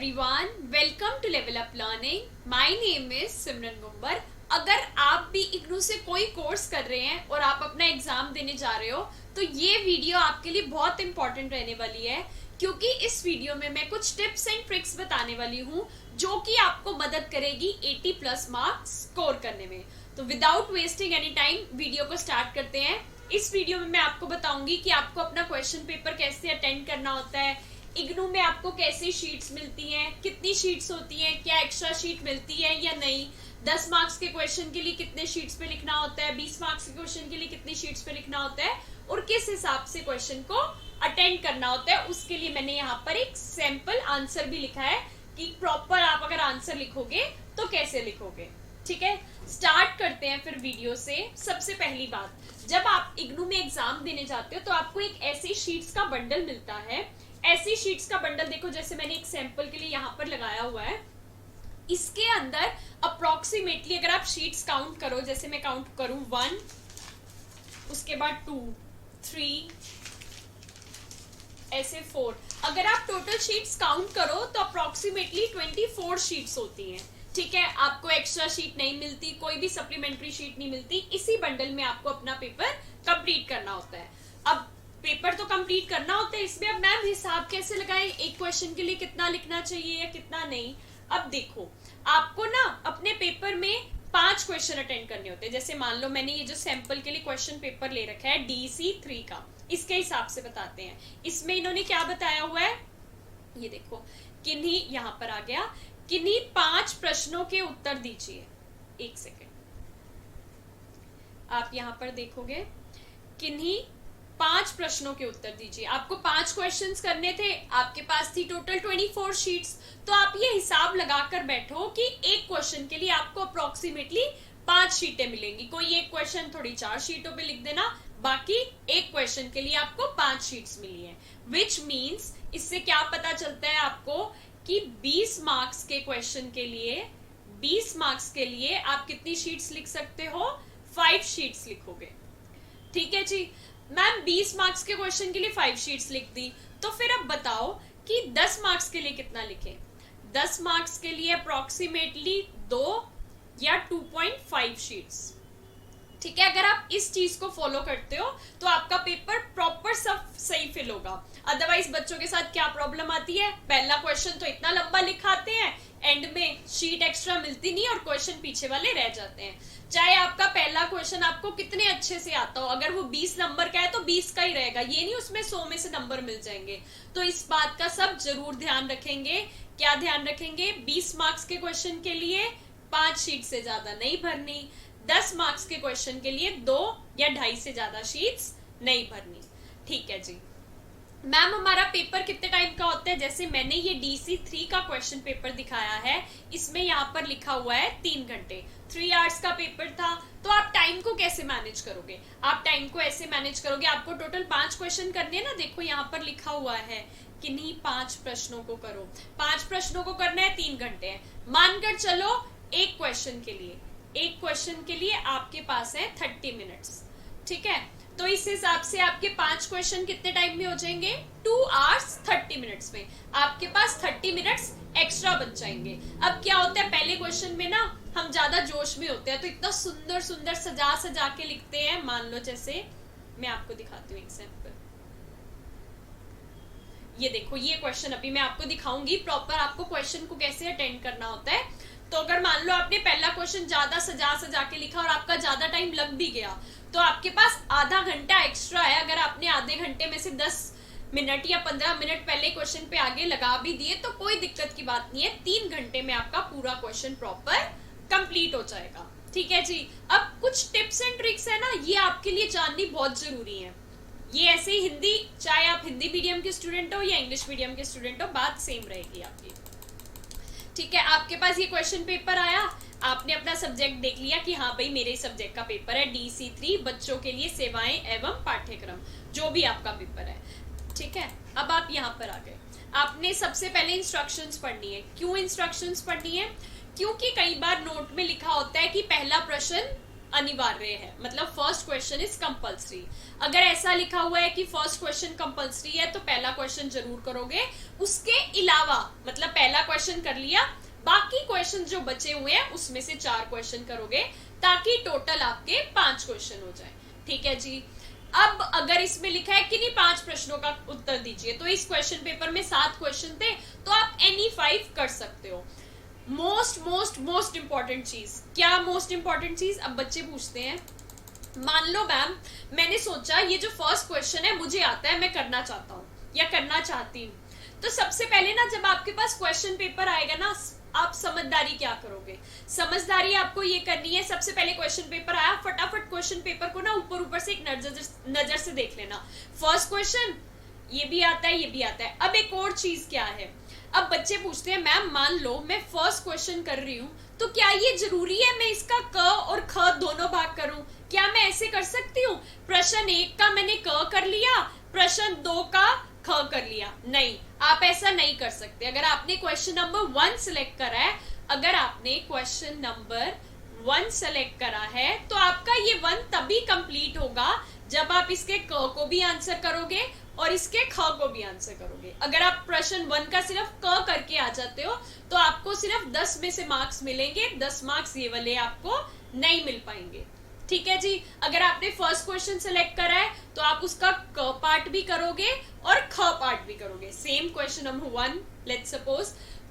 everyone, welcome to Level Up Learning. My name is सिमरन गुम्बर. अगर आप भी इग्नू से कोई कोर्स कर रहे हैं और आप अपना एग्जाम देने जा रहे हो तो ये वीडियो आपके लिए बहुत इंपॉर्टेंट रहने वाली है, क्योंकि इस वीडियो में मैं कुछ टिप्स एंड ट्रिक्स बताने वाली हूँ जो कि आपको मदद करेगी 80 प्लस मार्क्स स्कोर करने में. तो without wasting any time video को स्टार्ट करते हैं. इस वीडियो में मैं आपको बताऊंगी कि आपको अपना क्वेश्चन पेपर कैसे अटेंड करना होता है, इग्नू में आपको कैसी शीट्स मिलती हैं, कितनी शीट्स होती हैं, क्या एक्स्ट्रा शीट मिलती है या नहीं, 10 मार्क्स के क्वेश्चन के लिए कितने शीट्स पे लिखना होता है, 20 मार्क्स के क्वेश्चन के लिए कितनी शीट्स पे लिखना होता है और किस हिसाब से क्वेश्चन को अटेंड करना होता है. उसके लिए मैंने यहाँ पर एक सैंपल आंसर भी लिखा है कि प्रॉपर आप अगर आंसर लिखोगे तो कैसे लिखोगे. ठीक है, स्टार्ट करते हैं फिर वीडियो से. सबसे पहली बात, जब आप इग्नू में एग्जाम देने जाते हो तो आपको एक ऐसी शीट्स का बंडल मिलता है. ऐसी शीट्स का बंडल देखो, जैसे मैंने एक सैंपल के लिए यहाँ पर लगाया हुआ है. इसके अंदर अप्रोक्सीमेटली अगर आप शीट्स काउंट करो, जैसे मैं काउंट करूं 1, उसके बाद 2, 3, ऐसे 4. अगर आप टोटल शीट्स काउंट करो तो अप्रोक्सीमेटली 24 शीट्स होती हैं. ठीक है, आपको एक्स्ट्रा शीट नहीं मिलती, कोई भी सप्लीमेंट्री शीट नहीं मिलती. इसी बंडल में आपको अपना पेपर कंप्लीट करना होता है. अब पेपर तो कंप्लीट करना होता है, इसमें अब मैम हिसाब कैसे लगाएं, एक क्वेश्चन के लिए कितना लिखना चाहिए या कितना नहीं. अब देखो, आपको ना अपने पेपर में 5 क्वेश्चन अटेंड करने होते हैं. जैसे मान लो मैंने ये जो सैंपल के लिए क्वेश्चन पेपर ले रखा है DC3 का, इसके हिसाब से बताते हैं. इसमें इन्होंने क्या बताया हुआ है, ये देखो, किन्हीं यहाँ पर आ गया, किन्हीं 5 प्रश्नों के उत्तर दीजिए. एक सेकेंड, आप यहाँ पर देखोगे, किन्हीं 5 प्रश्नों के उत्तर दीजिए. आपको 5 क्वेश्चंस करने थे, आपके पास थी टोटल 24 शीट्स. तो आप ये हिसाब लगाकर बैठो कि एक क्वेश्चन के लिए आपको अप्रोक्सीमेटली 5 शीटें मिलेंगी. कोई एक क्वेश्चन थोड़ी 4 शीटों पे लिख देना, बाकी एक क्वेश्चन के लिए आपको 5 शीट्स मिली है. विच मीन्स इससे क्या पता चलता है आपको कि 20 मार्क्स के क्वेश्चन के लिए, 20 मार्क्स के लिए आप कितनी शीट्स लिख सकते हो, 5 शीट्स लिखोगे. ठीक है जी, मैम 20 मार्क्स के क्वेश्चन के लिए 5 शीट्स लिख दी, तो फिर अब बताओ कि 10 मार्क्स के लिए कितना लिखें. 10 मार्क्स के लिए अप्रोक्सीमेटली 2 या 2.5 शीट्स. ठीक है, अगर आप इस चीज को फॉलो करते हो तो आपका पेपर प्रॉपर सब सही फिल होगा. अदरवाइज बच्चों के साथ क्या प्रॉब्लम आती है, पहला क्वेश्चन तो इतना लंबा लिखाते हैं, एंड में शीट एक्स्ट्रा मिलती नहीं और क्वेश्चन पीछे वाले रह जाते हैं. चाहे आपका पहला क्वेश्चन आपको कितने अच्छे से आता हो, अगर वो 20 नंबर का है तो 20 का ही रहेगा, ये नहीं उसमें 100 में से नंबर मिल जाएंगे. तो इस बात का सब जरूर ध्यान रखेंगे. क्या ध्यान रखेंगे, 20 मार्क्स के क्वेश्चन के लिए 5 शीट से ज्यादा नहीं भरनी, 10 मार्क्स के क्वेश्चन के लिए 2 या 2.5 से ज्यादा शीट्स नहीं भरनी. ठीक है जी. मैम हमारा पेपर कितने टाइम का होता है, जैसे मैंने ये DC3 का क्वेश्चन पेपर दिखाया है, इसमें यहाँ पर लिखा हुआ है 3 घंटे, 3 आवर्स का पेपर था. तो आप टाइम को कैसे मैनेज करोगे, आप टाइम को ऐसे मैनेज करोगे, आपको टोटल 5 क्वेश्चन करने हैं ना. देखो यहाँ पर लिखा हुआ है, किन्हीं 5 प्रश्नों को करो. 5 प्रश्नों को करना है, 3 घंटे हैं. मानकर चलो एक क्वेश्चन के लिए आपके पास है 30 मिनट्स. ठीक है, तो इस हिसाब से आपके 5 क्वेश्चन कितने टाइम में हो जाएंगे, 2 आवर्स 30 मिनट्स में. आपके पास 30 मिनट्स एक्स्ट्रा बच जाएंगे. अब क्या होता है, पहले क्वेश्चन में ना हम ज्यादा जोश में होते हैं तो इतना सुंदर सुंदर सजा सजा के लिखते हैं. मान लो जैसे मैं आपको दिखाती हूँ एग्जाम्पल, ये देखो, ये क्वेश्चन अभी मैं आपको दिखाऊंगी प्रॉपर आपको क्वेश्चन को कैसे अटेंड करना होता है. तो अगर मान लो आपने पहला क्वेश्चन ज्यादा सजा सजा के लिखा और आपका ज्यादा टाइम लग भी गया, तो आपके पास आधा घंटा एक्स्ट्रा है. अगर आपने आधे घंटे में से 10 मिनट या 15 मिनट पहले क्वेश्चन पे आगे लगा भी दिए तो कोई दिक्कत की बात नहीं है. 3 घंटे में आपका पूरा क्वेश्चन प्रॉपर कंप्लीट हो जाएगा. ठीक है जी. अब कुछ टिप्स एंड ट्रिक्स है ना, ये आपके लिए जाननी बहुत जरूरी है. ये ऐसे ही हिंदी, चाहे आप हिंदी मीडियम के स्टूडेंट हो या इंग्लिश मीडियम के स्टूडेंट हो, बात सेम रहेगी आपकी. ठीक है, आपके पास ये क्वेश्चन पेपर आया, आपने अपना सब्जेक्ट देख लिया कि हाँ भाई मेरे सब्जेक्ट का पेपर है DC3, बच्चों के लिए सेवाएं एवं पाठ्यक्रम, जो भी आपका पेपर है. ठीक है, अब आप यहाँ पर आ गए. आपने सबसे पहले इंस्ट्रक्शंस पढ़नी है. क्यों इंस्ट्रक्शंस पढ़नी है, क्योंकि कई बार नोट में लिखा होता है कि पहला प्रश्न अनिवार्य है, मतलब फर्स्ट क्वेश्चन इज कंपल्सरी। अगर ऐसा लिखा हुआ है कि फर्स्ट क्वेश्चन कंपल्सरी है तो पहला क्वेश्चन जरूर करोगे, उसके अलावा मतलब पहला क्वेश्चन कर लिया, बाकी क्वेश्चन जो बचे हुए हैं उसमें से 4 क्वेश्चन करोगे, ताकि टोटल आपके 5 क्वेश्चन हो जाए। ठीक है जी। अब अगर इसमें लिखा है कि नहीं 5 प्रश्नों का उत्तर दीजिए, तो इस क्वेश्चन पेपर में 7 क्वेश्चन थे, तो आप एनी 5 कर सकते हो। मोस्ट मोस्ट मोस्ट इंपॉर्टेंट चीज क्या, मोस्ट इंपॉर्टेंट चीज, अब बच्चे पूछते हैं, मान लो मैम मैंने सोचा ये जो फर्स्ट क्वेश्चन है मुझे आता है, मैं करना चाहता हूँ या करना चाहती हूँ, तो सबसे पहले ना जब आपके पास क्वेश्चन पेपर आएगा ना, आप समझदारी क्या करोगे, समझदारी आपको ये करनी है, सबसे पहले क्वेश्चन पेपर आया, फटाफट क्वेश्चन पेपर को ना ऊपर ऊपर से एक नजर से देख लेना। फर्स्ट क्वेश्चन ये भी आता है, ये भी आता है। अब एक और चीज क्या है, अब बच्चे पूछते हैं मैम मान लो मैं फर्स्ट क्वेश्चन कर रही हूँ, तो क्या ये जरूरी है मैं इसका क और ख दोनों भाग करूं, क्या मैं ऐसे कर सकती हूँ, प्रश्न 1 का मैंने क कर लिया, प्रश्न 2 का ख कर लिया? नहीं, आप ऐसा नहीं कर सकते। अगर आपने क्वेश्चन नंबर 1 सिलेक्ट करा है, अगर आपने क्वेश्चन नंबर 1 सेलेक्ट करा है, तो आपका ये 1 तभी कंप्लीट होगा जब आप इसके क को भी आंसर करोगे और इसके ख को भी आंसर करोगे। अगर आप प्रश्न 1 का सिर्फ क करके आ जाते हो तो आपको सिर्फ 10 में से मार्क्स मिलेंगे, 10 मार्क्स ये वाले आपको नहीं मिल पाएंगे। ठीक है जी। अगर आपने फर्स्ट क्वेश्चन सेलेक्ट करा है तो आप उसका क पार्ट भी करोगे और ख पार्ट भी करोगे। Same question number 1 let's suppose,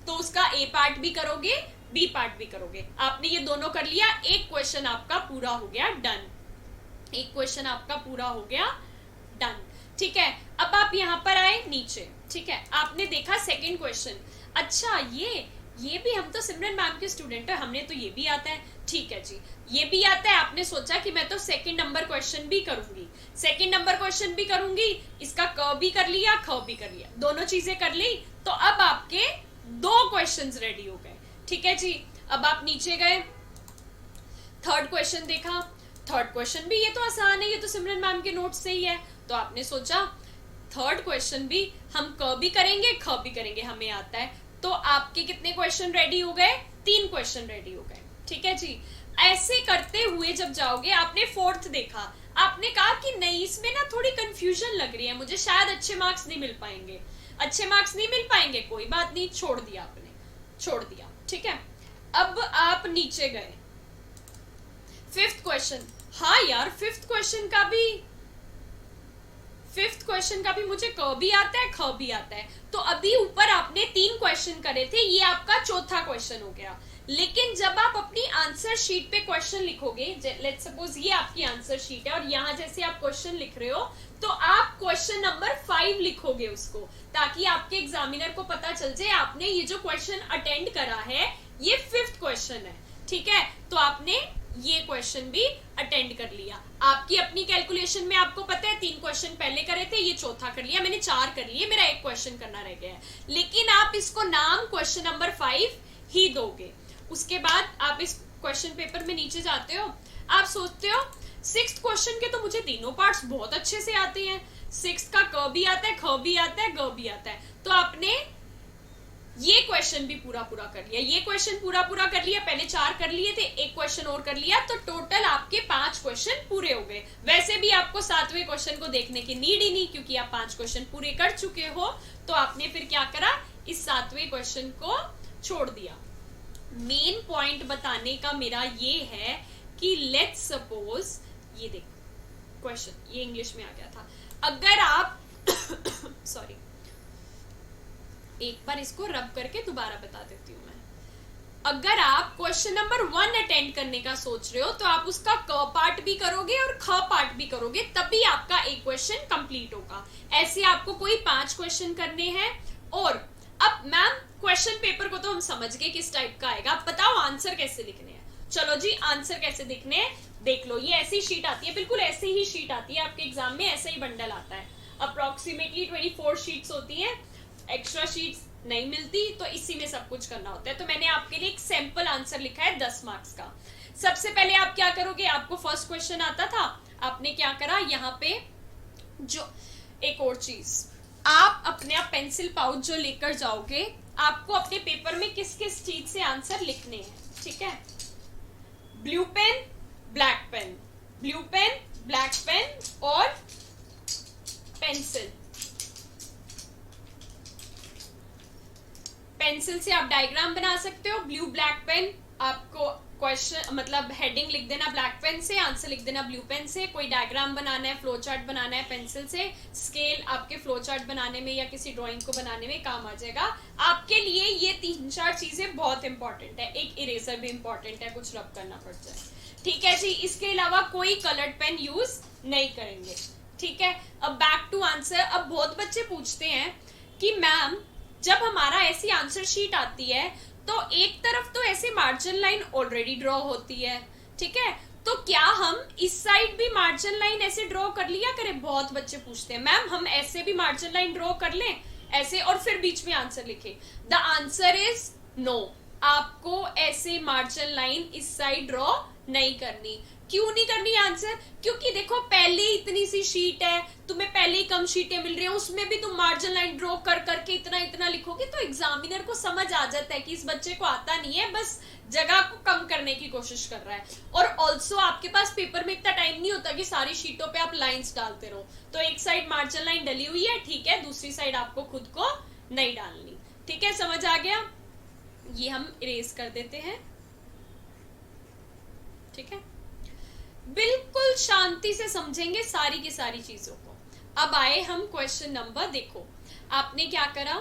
तो उसका ए पार्ट भी करोगे, बी पार्ट भी करोगे। आपने ये दोनों कर लिया, एक क्वेश्चन आपका पूरा हो गया, डन। एक क्वेश्चन आपका पूरा हो गया, डन। ठीक है। अब आप यहाँ पर आए नीचे, ठीक है, आपने देखा सेकंड क्वेश्चन, अच्छा ये भी, हम तो सिमरन मैम के स्टूडेंट है, हमने तो ये भी आता है। ठीक है जी, ये भी आता है। आपने सोचा कि मैं तो सेकंड नंबर क्वेश्चन भी करूंगी, सेकंड नंबर क्वेश्चन भी करूंगी, इसका क भी कर लिया, ख भी कर लिया, दोनों चीजें कर ली, तो अब आपके 2 क्वेश्चंस रेडी हो गए। ठीक है जी। अब आप नीचे गए, थर्ड क्वेश्चन देखा, थर्ड क्वेश्चन भी ये तो आसान है, ये तो सिमरन मैम के नोट से ही है, तो आपने सोचा थर्ड क्वेश्चन भी हम क भी करेंगे, ख भी करेंगे, हमें आता है। तो आपके कितने क्वेश्चन रेडी हो गए? 3 क्वेश्चन रेडी हो गए। ठीक है जी। ऐसे करते हुए जब जाओगे, आपने फोर्थ देखा, आपने कहा कि नहीं इसमें ना थोड़ी कंफ्यूजन लग रही है, मुझे शायद अच्छे मार्क्स नहीं मिल पाएंगे, अच्छे मार्क्स नहीं मिल पाएंगे, कोई बात नहीं, छोड़ दिया आपने, छोड़ दिया। ठीक है। अब आप नीचे गए, फिफ्थ क्वेश्चन, हाँ यार फिफ्थ क्वेश्चन का भी मुझे क भी आता है, ख भी आता है। तो अभी ऊपर आपने 3 क्वेश्चन करे थे, ये आपका चौथा क्वेश्चन हो गया। लेकिन जब आप अपनी आंसर शीट पे क्वेश्चन लिखोगे, लेट्स सपोज ये आपकी आंसर शीट है और यहाँ जैसे आप क्वेश्चन लिख रहे हो, तो आप क्वेश्चन नंबर 5 लिखोगे उसको, ताकि आपके एग्जामिनर को पता चल जाए आपने ये जो क्वेश्चन अटेंड करा है ये 5th क्वेश्चन है। ठीक है। तो आपने ये क्वेश्चन भी अटेंड कर लिया। आपकी अपनी कैलकुलेशन में आपको पता है 3 क्वेश्चन पहले करे थे, ये चौथा कर लिया, मैंने 4 कर लिए, मेरा 1 क्वेश्चन करना रह गया है। लेकिन आप इसको नाम क्वेश्चन नंबर 5 ही दोगे। उसके बाद आप इस क्वेश्चन पेपर में नीचे जाते हो, आप सोचते हो 6th क्वेश्चन के तो मुझे तीनों पार्ट्स बहुत अच्छे से आते हैं, 6th का क भी आता है, ख भी आता है, ग भी आता है, तो आपने ये क्वेश्चन भी पूरा कर लिया, ये क्वेश्चन पूरा कर लिया, पहले 4 कर लिए थे, 1 क्वेश्चन और कर लिया, तो टोटल आपके 5 क्वेश्चन पूरे हो गए। वैसे भी आपको 7वें क्वेश्चन को देखने की नीड ही नहीं, क्योंकि आप 5 क्वेश्चन पूरे कर चुके हो। तो आपने फिर क्या करा, इस 7वें क्वेश्चन को छोड़ दिया। मेन पॉइंट बताने का मेरा ये है कि लेट्स सपोज, ये देखो क्वेश्चन, ये इंग्लिश में आ गया था, अगर आप सॉरी, एक बार इसको रब करके दोबारा बता देती हूँ मैं। अगर आप क्वेश्चन नंबर 1 अटेंड करने का सोच रहे हो, तो आप उसका क पार्ट भी करोगे और ख पार्ट भी करोगे, तभी आपका एक क्वेश्चन कंप्लीट होगा। ऐसे आपको कोई 5 क्वेश्चन करने हैं। और अब मैम क्वेश्चन पेपर को तो हम समझ गए किस टाइप का आएगा, बताओ आंसर कैसे लिखने हैं। चलो जी, आंसर कैसे लिखने हैं देख लो। ये ऐसी शीट आती है, बिल्कुल ऐसे ही शीट आती है आपके एग्जाम में, ऐसा ही बंडल आता है। अप्रोक्सीमेटली 24 शीट्स होती हैं, एक्स्ट्रा शीट्स नहीं मिलती, तो इसी में सब कुछ करना होता है। तो मैंने आपके लिए एक सैंपल आंसर लिखा है 10 मार्क्स का। सबसे पहले आप क्या करोगे, आपको फर्स्ट क्वेश्चन आता था, आपने क्या करा, यहाँ पे जो एक और चीज, आप अपने पेंसिल पाउच जो लेकर जाओगे, आपको अपने पेपर में किस किस चीज से आंसर लिखने हैं। ठीक है, blue pen, black pen, blue pen, black pen और पेंसिल। पेंसिल से आप डायग्राम बना सकते हो। ब्लू ब्लैक पेन, आपको क्वेश्चन मतलब हेडिंग लिख देना ब्लैक पेन से, आंसर लिख देना ब्लू पेन से। कोई डायग्राम बनाना है, फ्लो चार्ट बनाना है पेंसिल से, स्केल आपके फ्लो चार्ट बनाने में या किसी ड्राइंग को बनाने में काम आ जाएगा। आपके लिए ये 3-4 चीजें बहुत इंपॉर्टेंट है। एक इरेजर भी इंपॉर्टेंट है, कुछ रब करना पड़ जाए, ठीक है जी। इसके अलावा कोई कलर्ड पेन यूज नहीं करेंगे, ठीक है। अब बैक टू आंसर। अब बहुत बच्चे पूछते हैं कि मैम जब हमारा ऐसी आंसर शीट आती है तो एक तरफ तो ऐसे मार्जिन लाइन ऑलरेडी ड्रॉ होती है, ठीक है, तो क्या हम इस साइड भी मार्जिन लाइन ऐसे ड्रॉ कर लिया करें? बहुत बच्चे पूछते हैं मैम हम ऐसे भी मार्जिन लाइन ड्रॉ कर लें ऐसे और फिर बीच में आंसर लिखे। द आंसर इज नो, आपको ऐसे मार्जिन लाइन इस साइड ड्रॉ नहीं करनी। क्यों नहीं करनी आंसर? क्योंकि देखो पहले इतनी सी शीट है, तुम्हें पहले ही कम शीटें मिल रही है, उसमें भी तुम मार्जिन लाइन ड्रॉ कर करके इतना इतना लिखोगे तो एग्जामिनर को समझ आ जाता है कि इस बच्चे को आता नहीं है, बस जगह को कम करने की कोशिश कर रहा है। और ऑल्सो आपके पास पेपर में इतना टाइम नहीं होता कि सारी शीटों पे आप लाइंस डालते रहो। तो एक साइड मार्जिन लाइन डली हुई है, ठीक है, दूसरी साइड आपको खुद को नहीं डालनी, ठीक है, समझ आ गया। ये हम इरेज कर देते हैं, ठीक है। बिल्कुल शांति से समझेंगे सारी की सारी चीजों को। अब आए हम क्वेश्चन नंबर, देखो आपने क्या करा,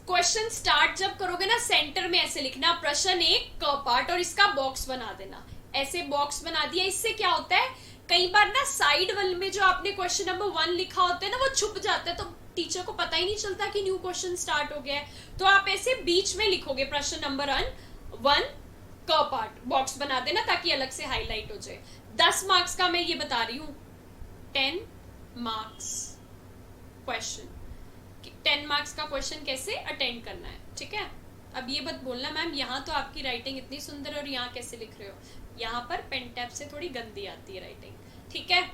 क्वेश्चन स्टार्ट जब करोगे ना सेंटर में ऐसे लिखना प्रश्न 1 क पार्ट और इसका बॉक्स बना देना। ऐसे बॉक्स बना दिया, इससे क्या होता है कई बार ना साइड वाले में जो आपने क्वेश्चन नंबर 1 लिखा होता है ना वो छुप जाता है, तो टीचर को पता ही नहीं चलता कि न्यू क्वेश्चन स्टार्ट हो गया है। तो आप ऐसे बीच में लिखोगे प्रश्न नंबर 1 क पार्ट, बॉक्स बना देना ताकि अलग से हाईलाइट हो जाए। 10 मार्क्स का मैं ये बता रही हूं, 10 मार्क्स क्वेश्चन, 10 मार्क्स का क्वेश्चन कैसे अटेंड करना है, ठीक है। अब ये बात बोलना मैम यहाँ तो आपकी राइटिंग इतनी सुंदर है और यहाँ कैसे लिख रहे हो? यहाँ पर पेन टैप से थोड़ी गंदी आती है राइटिंग, ठीक है।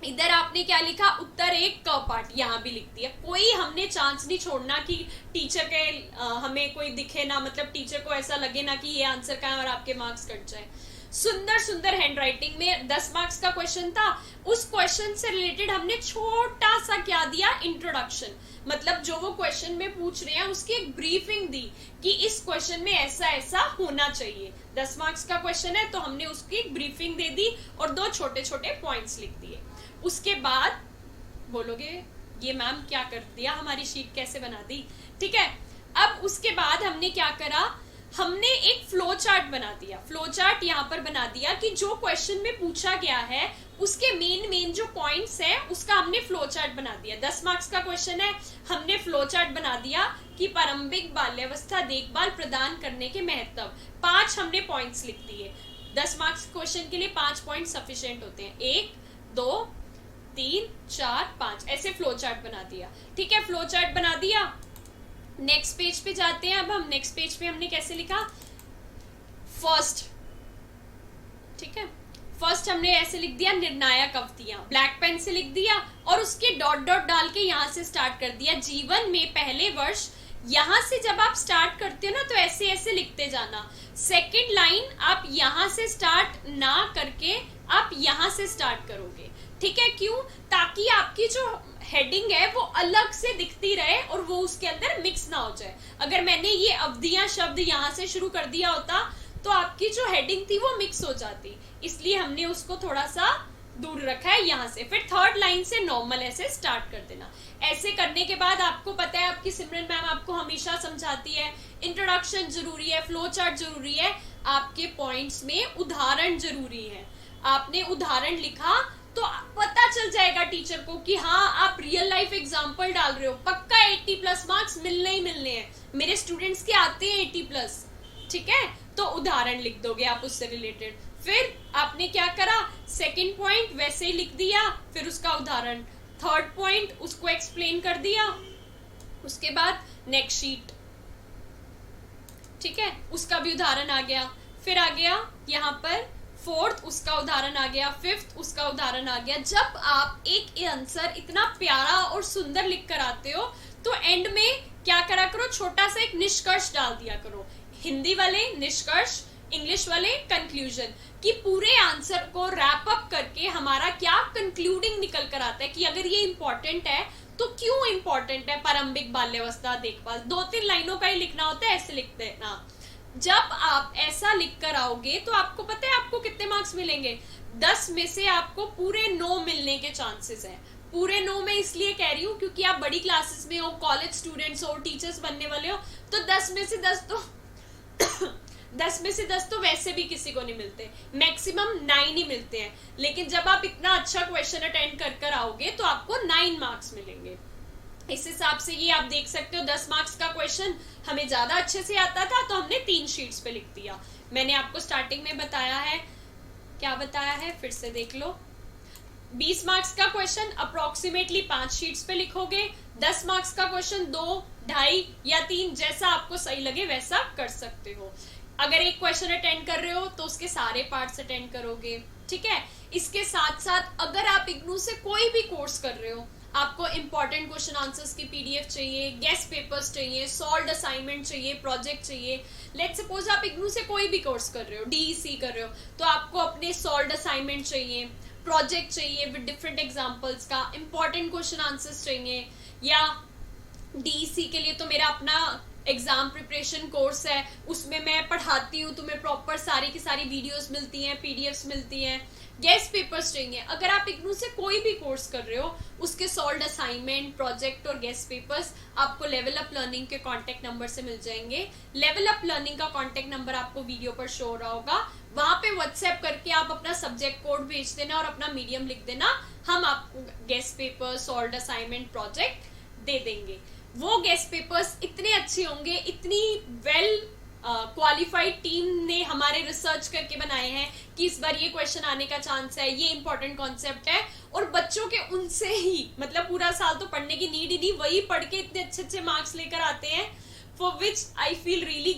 इधर आपने क्या लिखा, उत्तर 1 क पार्ट, यहाँ भी लिख दिया। कोई हमने चांस नहीं छोड़ना कि टीचर के हमें कोई दिखे ना, मतलब टीचर को ऐसा लगे ना कि ये आंसर का है और आपके मार्क्स कट जाए। सुंदर सुंदर हैंड राइटिंग में 10 मार्क्स का क्वेश्चन था, उस क्वेश्चन से रिलेटेड हमने छोटा सा क्या दिया, इंट्रोडक्शन, मतलब जो वो क्वेश्चन में पूछ रहे हैं उसकी एक ब्रीफिंग दी कि इस क्वेश्चन में ऐसा ऐसा होना चाहिए। 10 मार्क्स का क्वेश्चन है तो हमने उसकी एक ब्रीफिंग दे दी और 2 छोटे छोटे पॉइंट्स लिख दिए। उसके बाद बोलोगे ये मैम क्या कर दिया, हमारी शीट कैसे बना दी, ठीक है। अब उसके बाद हमने क्या करा, हमने एक फ्लो चार्ट बना दिया। फ्लो चार्ट यहाँ पर बना दिया कि जो क्वेश्चन में पूछा गया है उसके मेन जो पॉइंट्स है उसका हमने फ्लो चार्ट बना दिया। 10 मार्क्स का क्वेश्चन है, हमने फ्लो चार्ट बना दिया कि प्रारंभिक बाल्यावस्था देखभाल प्रदान करने के महत्व, 5 हमने पॉइंट्स लिख दिए। 10 मार्क्स क्वेश्चन के लिए 5 पॉइंट सफिशिएंट होते हैं, 1 2 3 4 5 ऐसे फ्लो चार्ट बना दिया, ठीक है। फ्लो चार्ट बना दिया, नेक्स्ट पेज पे जाते हैं। अब हम नेक्स्ट पेज पे हमने कैसे लिखा, फर्स्ट, ठीक है, फर्स्ट हमने ऐसे लिख दिया निर्णायक अवधियां, ब्लैक पेन से लिख दिया और उसके डॉट डॉट डाल के यहां से स्टार्ट कर दिया। जीवन में पहले वर्ष, यहां से जब आप स्टार्ट करते हो ना तो ऐसे ऐसे लिखते जाना। सेकेंड लाइन आप यहां से स्टार्ट ना करके आप यहां से स्टार्ट करोगे, ठीक है। क्यों? ताकि आपकी जो हेडिंग है वो अलग से दिखती रहे और वो उसके अंदर मिक्स ना हो जाए। अगर मैंने ये अवधियां शब्द यहां से शुरू कर दिया होता तो आपकी जो हेडिंग थी वो मिक्स हो जाती, इसलिए हमने उसको थोड़ा सा दूर रखा है यहाँ से। फिर थर्ड लाइन से नॉर्मल ऐसे स्टार्ट कर देना। ऐसे करने के बाद आपको पता है आपकी सिमरन मैम आपको हमेशा समझाती है इंट्रोडक्शन जरूरी है, फ्लो चार्ट जरूरी है, आपके पॉइंट्स में उदाहरण जरूरी है। आपने उदाहरण लिखा तो पता चल जाएगा टीचर को कि हाँ आप रियल लाइफ एग्जांपल डाल रहे हो, पक्का 80+ मार्क्स मिलने ही मिलने हैं, मेरे स्टूडेंट्स के आते हैं 80+, ठीक है। तो उदाहरण लिख दोगे आप उससे रिलेटेड। फिर आपने क्या करा, सेकंड पॉइंट वैसे ही लिख दिया, फिर उसका उदाहरण, थर्ड पॉइंट उसको एक्सप्लेन कर दिया, उसके बाद नेक्स्ट शीट, ठीक है, उसका भी उदाहरण आ गया। फिर आ गया यहाँ पर फोर्थ, उसका उदाहरण आ गया, फिफ्थ उसका उदाहरण आ गया। जब आप एक आंसर इतना प्यारा और सुंदर लिख कर आते हो तो एंड में क्या करा करो, छोटा सा एक निष्कर्ष डाल दिया करो। हिंदी वाले निष्कर्ष, इंग्लिश वाले कंक्लूजन, कि पूरे आंसर को रैप अप करके हमारा क्या कंक्लूडिंग निकल कर आता है कि अगर ये इंपॉर्टेंट है तो क्यों इंपॉर्टेंट है प्रारंभिक बाल्यावस्था देखभाल। 2-3 लाइनों का ही लिखना होता है, ऐसे लिखते हैं ना। जब आप ऐसा लिख कर आओगे तो आपको पता है आपको कितने मार्क्स मिलेंगे। 10 में से आपको पूरे 9 मिलने के चांसेस हैं। पूरे 9 में इसलिए कह रही हूँ क्योंकि आप बड़ी क्लासेस में हो, कॉलेज स्टूडेंट्स हो, टीचर्स बनने वाले हो, तो 10 में से 10 तो 10 में से 10 तो वैसे भी किसी को नहीं मिलते, मैक्सिमम 9 ही मिलते हैं। लेकिन जब आप इतना अच्छा क्वेश्चन अटेंड कर कर आओगे तो आपको 9 मार्क्स मिलेंगे। इस हिसाब से ये आप देख सकते हो 10 मार्क्स का क्वेश्चन हमें ज्यादा अच्छे से आता था तो हमने 3 शीट्स पे लिख दिया। मैंने आपको स्टार्टिंग में बताया है, क्या बताया है फिर से देख लो। 20 मार्क्स का क्वेश्चन अप्रोक्सीमेटली 5 शीट्स पे लिखोगे। 10 मार्क्स का क्वेश्चन 2, 2.5 या 3, जैसा आपको सही लगे वैसा कर सकते हो। अगर एक क्वेश्चन अटेंड कर रहे हो तो उसके सारे पार्ट्स अटेंड करोगे, ठीक है। इसके साथ साथ अगर आप इग्नू से कोई भी कोर्स कर रहे हो, आपको इंपॉर्टेंट क्वेश्चन आंसर्स की पीडीएफ चाहिए, गेस्ट पेपर्स चाहिए, सॉल्व्ड असाइनमेंट चाहिए, प्रोजेक्ट चाहिए। लेट्स सपोज आप इग्नू से कोई भी कोर्स कर रहे हो, डीईसी कर रहे हो, तो आपको अपने सॉल्व्ड असाइनमेंट चाहिए, प्रोजेक्ट चाहिए विद डिफरेंट एग्जांपल्स का, इंपॉर्टेंट क्वेश्चन आंसर्स चाहिए, या डीईसी के लिए तो मेरा अपना एग्जाम प्रिपरेशन कोर्स है, उसमें मैं पढ़ाती हूँ, तुम्हें प्रॉपर सारी की सारी वीडियोस मिलती हैं, पीडीएफ्स मिलती हैं, गेस्ट पेपर्स चाहिए। अगर आप इग्नू से कोई भी कोर्स कर रहे हो, उसके सॉल्व्ड असाइनमेंट, प्रोजेक्ट और गेस्ट पेपर्स आपको लेवल अप लर्निंग के कांटेक्ट नंबर से मिल जाएंगे। लेवल अप लर्निंग का कांटेक्ट नंबर आपको वीडियो पर शो हो रहा होगा, वहां पे व्हाट्सएप करके आप अपना सब्जेक्ट कोड भेज देना और अपना मीडियम लिख देना, हम आपको guest paper, solved assignment, project दे देंगे। वो गेस्ट पेपर्स इतने अच्छे होंगे, इतनी वेल क्वालिफाइड टीम ने हमारे रिसर्च करके बनाए हैं कि इस बार ये क्वेश्चन आने का चांस है, ये इंपॉर्टेंट कॉन्सेप्ट है, और बच्चों के उनसे ही मतलब पूरा साल तो पढ़ने की नीड ही नहीं, वही पढ़ के इतने अच्छे अच्छे मार्क्स लेकर आते हैं, for which I feel really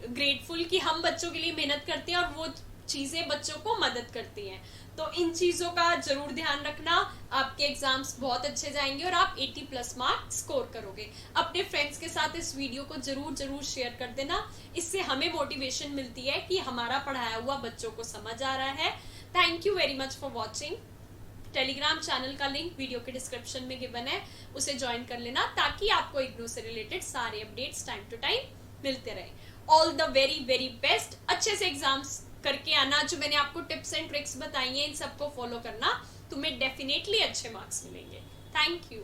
grateful कि हम बच्चों के लिए मेहनत करते हैं और वो चीजें बच्चों को मदद करती हैं। तो इन चीजों का जरूर ध्यान रखना, आपके एग्जाम्स बहुत अच्छे जाएंगे और आप 80+ मार्क्स स्कोर करोगे। अपने फ्रेंड्स के साथ इस वीडियो को जरूर शेयर कर देना, इससे हमें मोटिवेशन मिलती है कि हमारा पढ़ाया हुआ बच्चों को समझ आ रहा है। Thank you very much for watching. Telegram channel का लिंक वीडियो के डिस्क्रिप्शन में गिवन है, उसे ज्वाइन कर लेना ताकि आपको इग्नू से रिलेटेड सारे अपडेट्स टाइम टू टाइम मिलते रहे। All the very very best. अच्छे से एग्जाम्स करके आना, जो मैंने आपको टिप्स एंड ट्रिक्स बताई हैं इन सबको फॉलो करना, तुम्हें डेफिनेटली अच्छे मार्क्स मिलेंगे। Thank you.